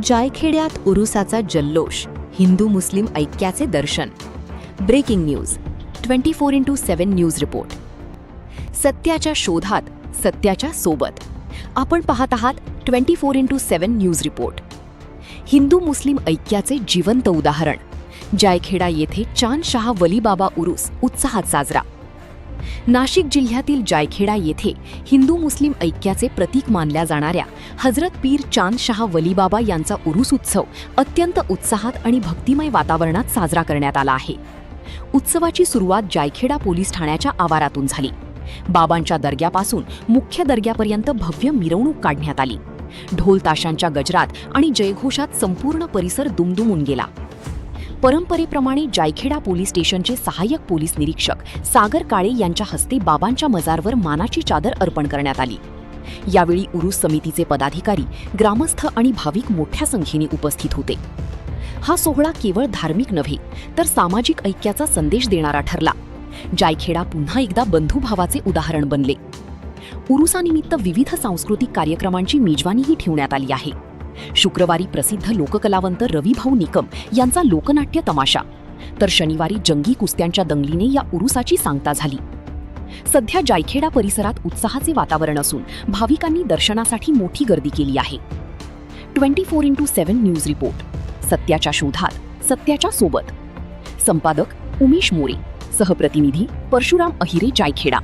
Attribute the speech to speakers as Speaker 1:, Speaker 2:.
Speaker 1: जायखेड्यात उरुसाचा जल्लोष, हिंदू मुस्लिम ऐक्याचे दर्शन. Breaking news 24x7 news report. सत्याच्या शोधात, सत्याच्या सोबत. आपण पाहत आहात 24x7 न्यूज रिपोर्ट. हिंदू मुस्लिम ऐक्याचे जिवंत उदाहरण. जायखेडा येथे चांदशहा वलीबाबा उरूस उत्साहात साजरा. नाशिक जिल्ह्यातील जायखेडा येथे हिंदू मुस्लिम ऐक्याचे प्रतीक मानल्या जाणाऱ्या हजरत पीर चांदशहा वलीबाबा यांचा उरूस उत्सव अत्यंत उत्साहात आणि भक्तिमय वातावरणात साजरा करण्यात आला आहे. उत्सवाची सुरुवात जायखेडा पोलीस ठाण्याच्या आवारातून झाली. बाबांच्या दर्ग्यापासून मुख्य दर्ग्यापर्यंत भव्य मिरवणूक काढण्यात आली. ढोल ताशांच्या गजरात आणि जयघोषात संपूर्ण परिसर दुमदुमून गेला. परंपरेप्रमाणे जायखेडा पोलीस स्टेशनचे सहाय्यक पोलीस निरीक्षक सागर काळे यांच्या हस्ते बाबांच्या मजारवर मानाची चादर अर्पण करण्यात आली. यावेळी उरूस समितीचे पदाधिकारी, ग्रामस्थ आणि भाविक मोठ्या संख्येने उपस्थित होते. हा सोहळा केवळ धार्मिक नव्हे तर सामाजिक ऐक्याचा संदेश देणारा ठरला. जायखेडा पुन्हा एकदा बंधुभावाचे उदाहरण बनले. उरुसानिमित्त विविध सांस्कृतिक कार्यक्रमांची मेजवानीही ठेवण्यात आली आहे. शुक्रवारी प्रसिद्ध लोककलावंत रविभाऊ निकम यांचा लोकनाट्य तमाशा, तर शनिवारी जंगी कुस्त्यांच्या दंगलीने या उरुसाची सांगता झाली. सध्या जायखेडा परिसरात उत्साहाचे वातावरण असून भाविकांनी दर्शनासाठी मोठी गर्दी केली आहे. 24x7 news report. सत्याच्या शोधात, सत्याच्या सोबत. संपादक उमेश मोरे, सहप्रतिनिधी परशुराम अहिरे, जायखेडा.